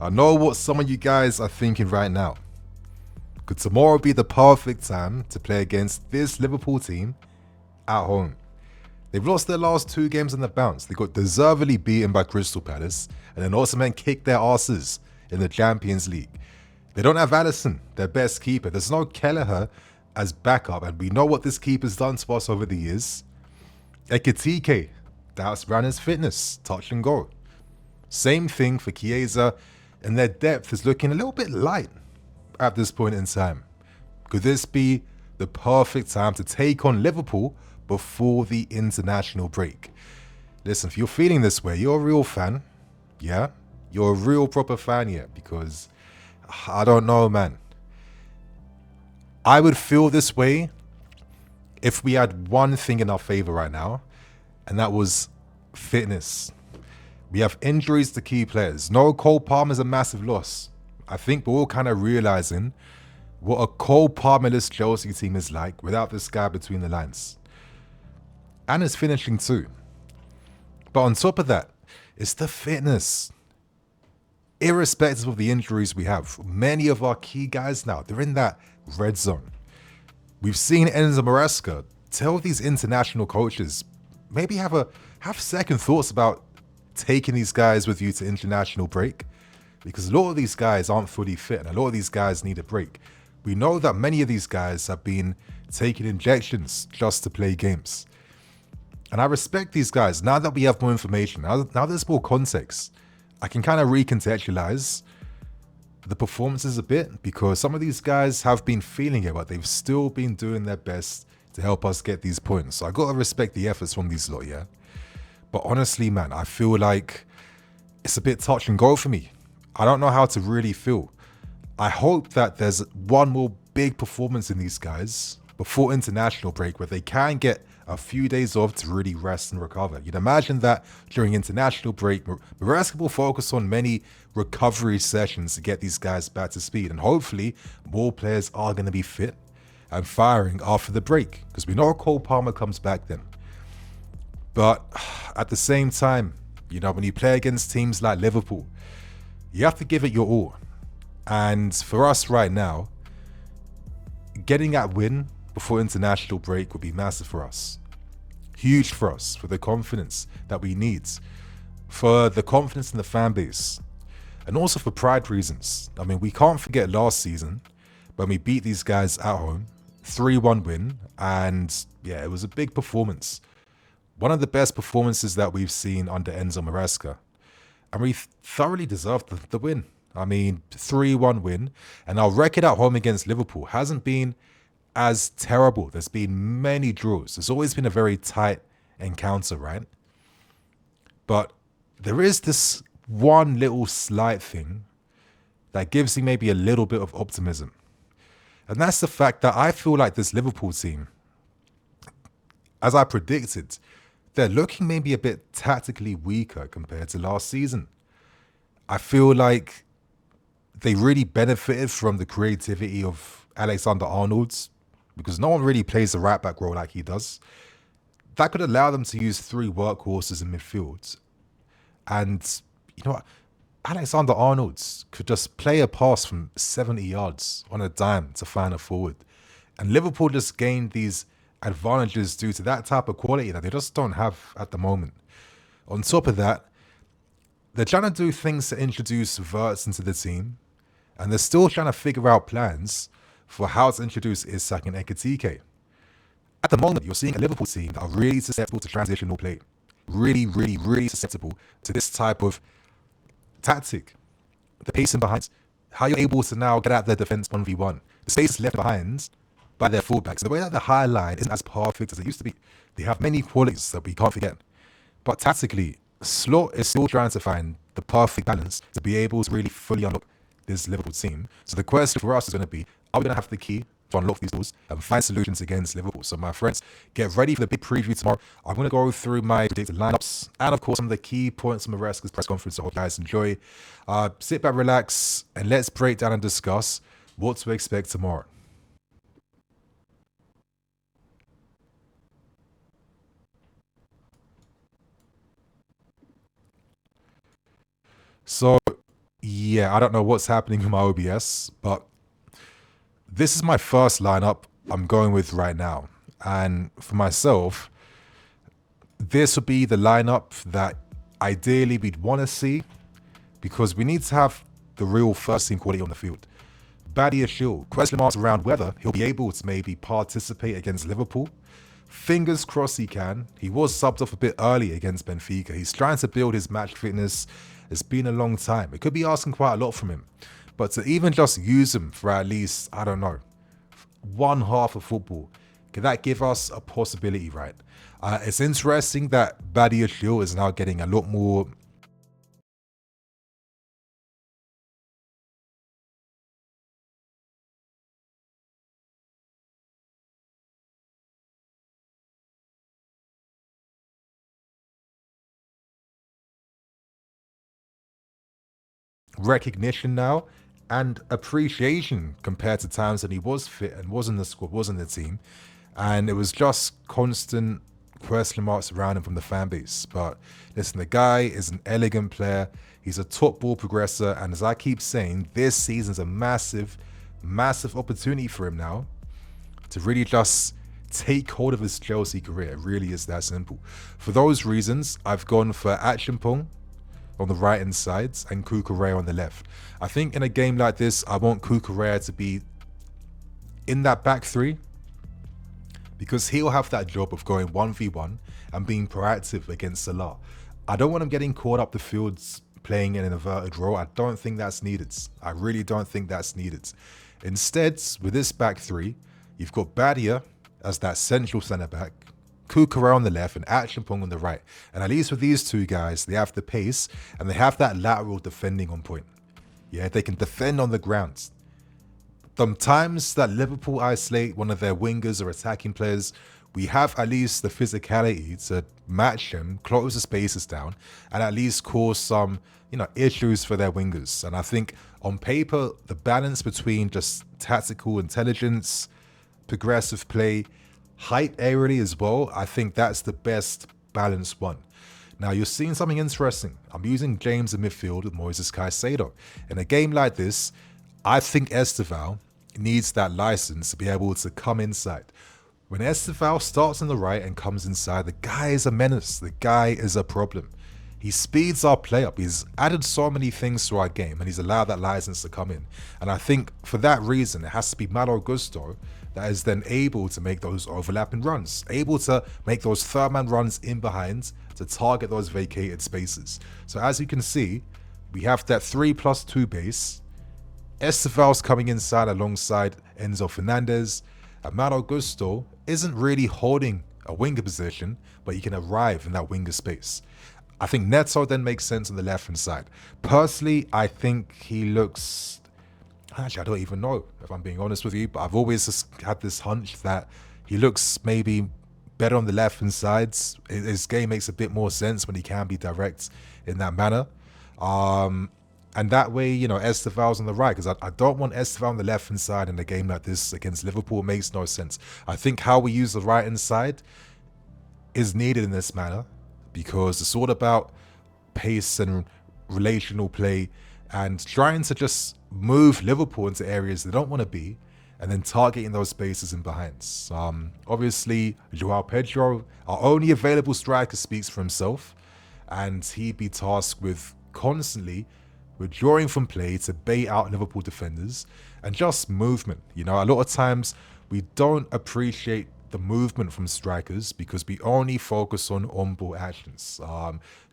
I know what some of you guys are thinking right now. Could tomorrow be the perfect time to play against this Liverpool team at home? They've lost their last 2 games on the bounce. They got deservedly beaten by Crystal Palace and then also kicked their asses in the Champions League. They don't have Alisson, their best keeper. There's no Kelleher as backup, and we know what this keeper's done to us over the years. Ekitike doubts Rana's fitness, touch and go. Same thing for Chiesa, and their depth is looking a little bit light at this point in time. Could this be the perfect time to take on Liverpool before the international break? Listen, if you're feeling this way, you're a real fan. Yeah, you're a real proper fan, yeah, because I don't know, man. I would feel this way if we had one thing in our favor right now, and that was fitness. We have injuries to key players. No, Cole Palmer's a massive loss. I think we're all kind of realizing what a Cole Palmerless Chelsea team is like without this guy between the lines. And it's finishing too. But on top of that, it's the fitness. Irrespective of the injuries we have, many of our key guys now, they're in that red zone. We've seen Enzo Maresca tell these international coaches, maybe have second thoughts about taking these guys with you to international break, because a lot of these guys aren't fully fit and a lot of these guys need a break. We know that many of these guys have been taking injections just to play games. And I respect these guys. Now that we have more information, now there's more context, I can kind of recontextualize the performances a bit, because some of these guys have been feeling it, but they've still been doing their best to help us get these points. So I got to respect the efforts from these lot, yeah? But honestly, man, I feel like it's a bit touch and go for me. I don't know how to really feel. I hope that there's one more big performance in these guys before international break where they can get a few days off to really rest and recover. You'd imagine that during international break, Maresca will focus on many recovery sessions to get these guys back to speed. And hopefully more players are going to be fit and firing after the break, because we know Cole Palmer comes back then. But at the same time, you know, when you play against teams like Liverpool, you have to give it your all. And for us right now, getting that win before international break would be massive for us. Huge for us, for the confidence that we need, for the confidence in the fan base, and also for pride reasons. I mean, we can't forget last season when we beat these guys at home, 3-1 win, and yeah, it was a big performance. One of the best performances that we've seen under Enzo Maresca. And we thoroughly deserved the win. I mean, 3-1 win. And our record at home against Liverpool hasn't been as terrible. There's been many draws. It's always been a very tight encounter, right? But there is this one little slight thing that gives me maybe a little bit of optimism. And that's the fact that I feel like this Liverpool team, as I predicted, they're looking maybe a bit tactically weaker compared to last season. I feel like they really benefited from the creativity of Alexander-Arnold, because no one really plays the right back role like he does. That could allow them to use 3 workhorses in midfield. And you know what? Alexander-Arnold could just play a pass from 70 yards on a dime to find a forward. And Liverpool just gained these advantages due to that type of quality that they just don't have at the moment. On top of that, they're trying to do things to introduce Verts into the team, and they're still trying to figure out plans for how to introduce Isak and Ekitike. At the moment, you're seeing a Liverpool team that are really susceptible to transitional play. Really susceptible to this type of tactic. The pacing behind, how you're able to now get out their defense 1v1. The space left behind by their fullbacks. The way that the high line isn't as perfect as it used to be. They have many qualities that we can't forget. But tactically, Slot is still trying to find the perfect balance to be able to really fully unlock this Liverpool team. So the question for us is going to be, are we going to have the key to unlock these doors and find solutions against Liverpool? So my friends, get ready for the big preview tomorrow. I'm going to go through my predicted lineups and of course some of the key points from Maresca's press conference. So I hope you guys enjoy. Sit back, relax, and let's break down and discuss what to expect tomorrow. So Yeah, I don't know what's happening with my OBS, but this is my first lineup I'm going with right now. And for myself, this would be the lineup that ideally we'd want to see, because we need to have the real first team quality on the field. Badiashile, question marks around whether he'll be able to maybe participate against Liverpool. Fingers crossed he can. He was subbed off a bit early against Benfica. He's trying to build his match fitness. It's been a long time. It could be asking quite a lot from him. But to even just use him for at least, I don't know, one half of football, could that give us a possibility, right? It's interesting that Badiashile is now getting a lot more recognition now and appreciation compared to times that he was fit and was in the squad, was in the team. And it was just constant question marks around him from the fan base. But listen, the guy is an elegant player. He's a top ball progressor. And as I keep saying, this season's a massive, massive opportunity for him now to really just take hold of his Chelsea career. It really is that simple. For those reasons, I've gone for Achimpong on the right hand side and Cucurella on the left. I think in a game like this, I want Cucurella to be in that back three, because he'll have that job of going 1v1 and being proactive against Salah. I don't want him getting caught up the fields playing in an inverted role. I don't think that's needed. I really don't think that's needed. Instead, with this back three, you've got Badia as that central centre-back, Cucurella on the left and Achimpong on the right. And at least with these two guys, they have the pace and they have that lateral defending on point. Yeah, they can defend on the ground. Sometimes that Liverpool isolate one of their wingers or attacking players, we have at least the physicality to match him, close the spaces down, and at least cause some, issues for their wingers. And I think on paper, the balance between just tactical intelligence, progressive play, height aerially as well, I think that's the best balanced one. Now, you're seeing something interesting. I'm using James in midfield with Moises Caicedo. In a game like this, I think Esteval needs that license to be able to come inside. When Esteval starts on the right and comes inside, the guy is a menace. The guy is a problem. He speeds our play up. He's added so many things to our game and he's allowed that license to come in. And I think for that reason, it has to be Malo Gusto that is then able to make those overlapping runs, able to make those third man runs in behind to target those vacated spaces. So as you can see, we have that 3+2 base. Esteval's coming inside alongside Enzo Fernandez. And Malo Gusto isn't really holding a winger position, but he can arrive in that winger space. I think Neto then makes sense on the left-hand side. Personally, I think he looks... Actually, I don't even know, if I'm being honest with you, but I've always just had this hunch that he looks maybe better on the left-hand side. His game makes a bit more sense when he can be direct in that manner. And that way, Esteval's on the right, because I don't want Esteval on the left-hand side in a game like this against Liverpool. It makes no sense. I think how we use the right-hand side is needed in this manner, because it's all about pace and relational play and trying to just move Liverpool into areas they don't want to be and then targeting those spaces in behind. Obviously, Joao Pedro, our only available striker, speaks for himself, and he'd be tasked with constantly withdrawing from play to bait out Liverpool defenders and just movement. A lot of times we don't appreciate the movement from strikers because we only focus on on-ball actions.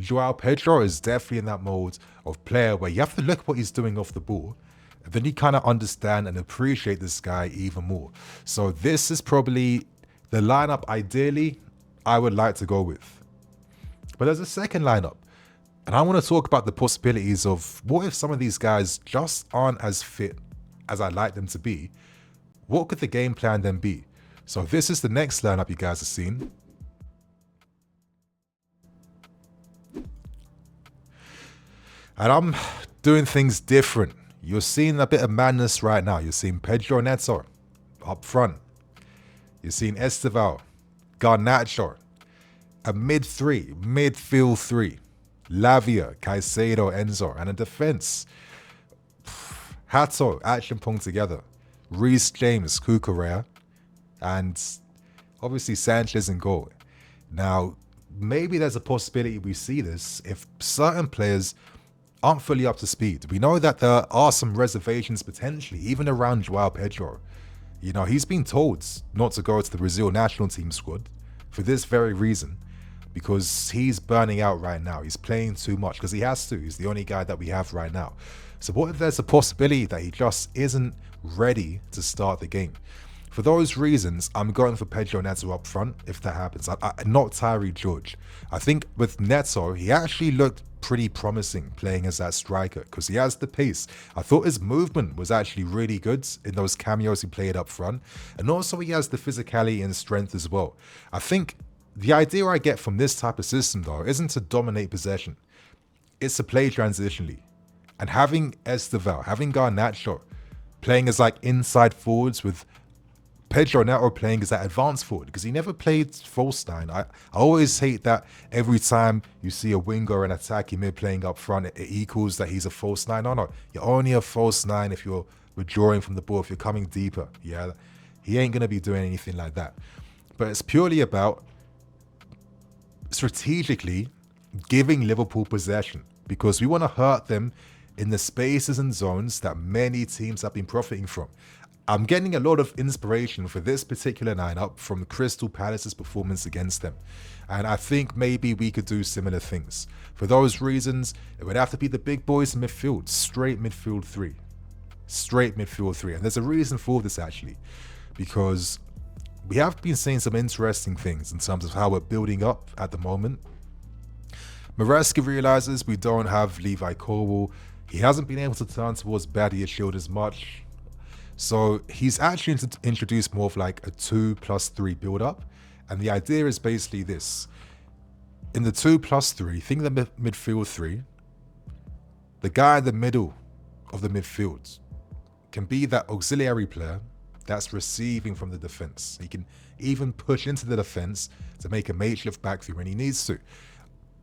Joao Pedro is definitely in that mode of player where you have to look at what he's doing off the ball, and then you kind of understand and appreciate this guy even more. So this is probably the lineup ideally I would like to go with. But there's a second lineup, and I want to talk about the possibilities of what if some of these guys just aren't as fit as I'd like them to be. What could the game plan then be? So this is the next lineup you guys have seen. And I'm doing things different. You're seeing a bit of madness right now. You're seeing Pedro Neto up front. You're seeing Esteval, Garnacho, a midfield three, Lavia, Caicedo, Enzo, and a defense Hato, Achimpong together, Reece James, Kukurea, and obviously Sanchez in goal. Now, maybe there's a possibility we see this if certain players aren't fully up to speed. We know that there are some reservations potentially, even around Joao Pedro. You know, he's been told not to go to the Brazil national team squad for this very reason, because he's burning out right now. He's playing too much because he has to. He's the only guy that we have right now. So what if there's a possibility that he just isn't ready to start the game? For those reasons, I'm going for Pedro Neto up front if that happens. Not Tyree George. I think with Neto, he actually looked pretty promising playing as that striker because he has the pace. I thought his movement was actually really good in those cameos he played up front. And also he has the physicality and strength as well. I think the idea I get from this type of system, though, isn't to dominate possession. It's to play transitionally. And having Esteval, having Garnacho playing as like inside forwards with Pedro Neto playing as that advanced forward, because he never played false nine. I always hate that every time you see a winger or an attacking mid playing up front, it equals that he's a false nine. No, you're only a false nine if you're withdrawing from the ball, if you're coming deeper. Yeah, he ain't going to be doing anything like that. But it's purely about strategically giving Liverpool possession, because we want to hurt them in the spaces and zones that many teams have been profiting from. I'm getting a lot of inspiration for this particular lineup from Crystal Palace's performance against them. And I think maybe we could do similar things. For those reasons, it would have to be the big boys in midfield, straight midfield three. Straight midfield three. And there's a reason for this actually, because we have been saying some interesting things in terms of how we're building up at the moment. Maresca realizes we don't have Levi Colwill. He hasn't been able to turn towards Badiashile as much. So he's actually introduced more of like a 2+3 build-up. And the idea is basically this. In the 2+3, think of the midfield three. The guy in the middle of the midfield can be that auxiliary player that's receiving from the defense. He can even push into the defense to make a makeshift back through when he needs to.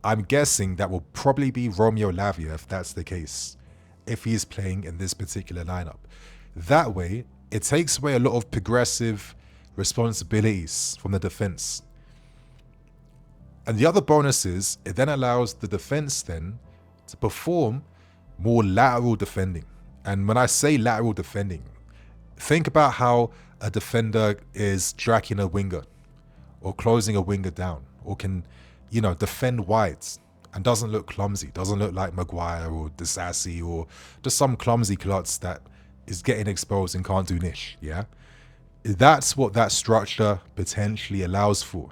I'm guessing that will probably be Romeo Lavia if that's the case, if he's playing in this particular lineup. That way, it takes away a lot of progressive responsibilities from the defense. And the other bonus is, it then allows the defense then to perform more lateral defending. And when I say lateral defending, think about how a defender is tracking a winger or closing a winger down, or can, you know, defend wide and doesn't look clumsy, doesn't look like Maguire or Disassi or just some clumsy klutz that is getting exposed and can't do niche, yeah? That's what that structure potentially allows for.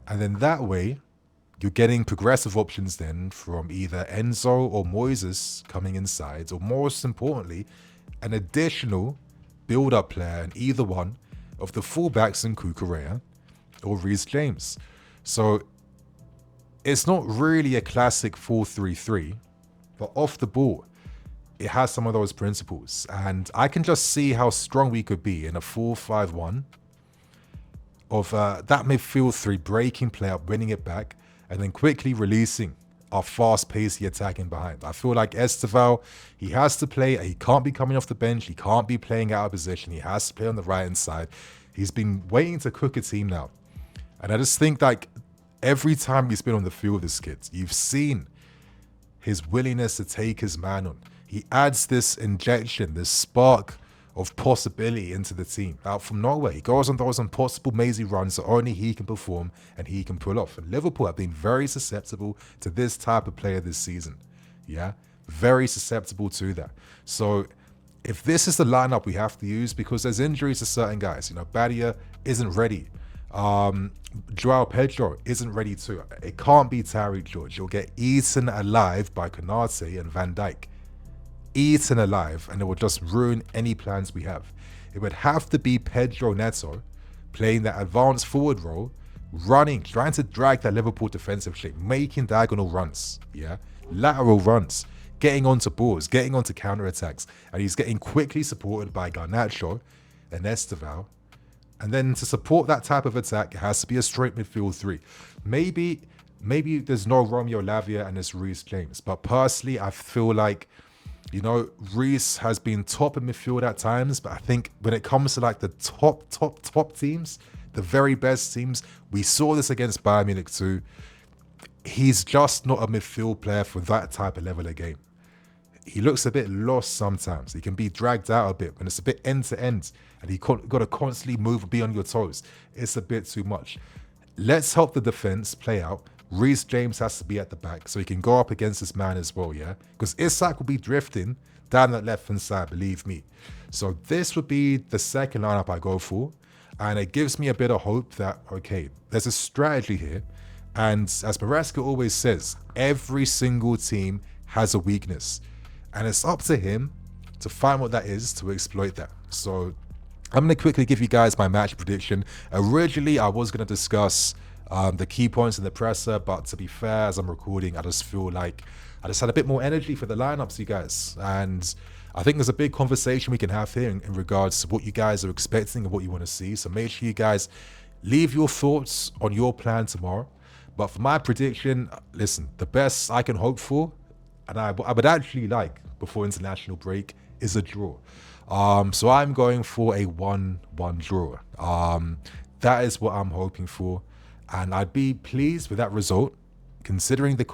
And then that way, you're getting progressive options then from either Enzo or Moises coming inside, or most importantly, an additional build-up player in either one of the fullbacks in Kukurea or Reece James. So it's not really a classic 4-3-3, but off the ball, it has some of those principles. And I can just see how strong we could be in a 4-5-1 of that midfield three breaking play up, winning it back, and then quickly releasing our fast-paced attacking behind. I feel like Esteval, he has to play. He can't be coming off the bench. He can't be playing out of position. He has to play on the right-hand side. He's been waiting to cook a team now. And I just think like every time he's been on the field, this kid, you've seen his willingness to take his man on. He adds this injection, this spark of possibility into the team out from nowhere. He goes on those impossible mazy runs that only he can perform and he can pull off. And Liverpool have been very susceptible to this type of player this season. Yeah, very susceptible to that. So if this is the lineup we have to use, because there's injuries to certain guys, you know, Badia isn't ready. Joao Pedro isn't ready too. It can't be Tyree George. You'll get eaten alive by Konate and Van Dijk. Eaten alive, and it will just ruin any plans we have. It would have to be Pedro Neto playing that advanced forward role, running, trying to drag that Liverpool defensive shape, making diagonal runs, yeah, lateral runs, getting onto balls, getting onto counter-attacks, and he's getting quickly supported by Garnacho and Esteval. And then to support that type of attack, it has to be a straight midfield three. Maybe there's no Romeo Lavia and it's Reece James, but personally, I feel like You know, Reece has been top in midfield at times, but I think when it comes to like the top teams, the very best teams, we saw this against Bayern Munich too. He's just not a midfield player for that type of level of game. He looks a bit lost sometimes. He can be dragged out a bit when it's a bit end to end and he got to constantly move and be on your toes. It's a bit too much. Let's help the defense play out. Reece James has to be at the back so he can go up against this man as well, yeah? Because Isak will be drifting down that left-hand side, believe me. So this would be the second lineup I go for. And it gives me a bit of hope that, okay, there's a strategy here. And as Maresca always says, every single team has a weakness. And it's up to him to find what that is, to exploit that. So I'm going to quickly give you guys my match prediction. Originally, I was going to discuss the key points in the presser, but to be fair, as I'm recording, I just feel like I just had a bit more energy for the lineups, you guys. And I think there's a big conversation we can have here in regards to what you guys are expecting and what you want to see. So make sure you guys leave your thoughts on your plan tomorrow. But for my prediction, listen, the best I can hope for, and I would actually like before international break, is a draw. So I'm going for a 1-1 draw. That is what I'm hoping for. And I'd be pleased with that result, considering the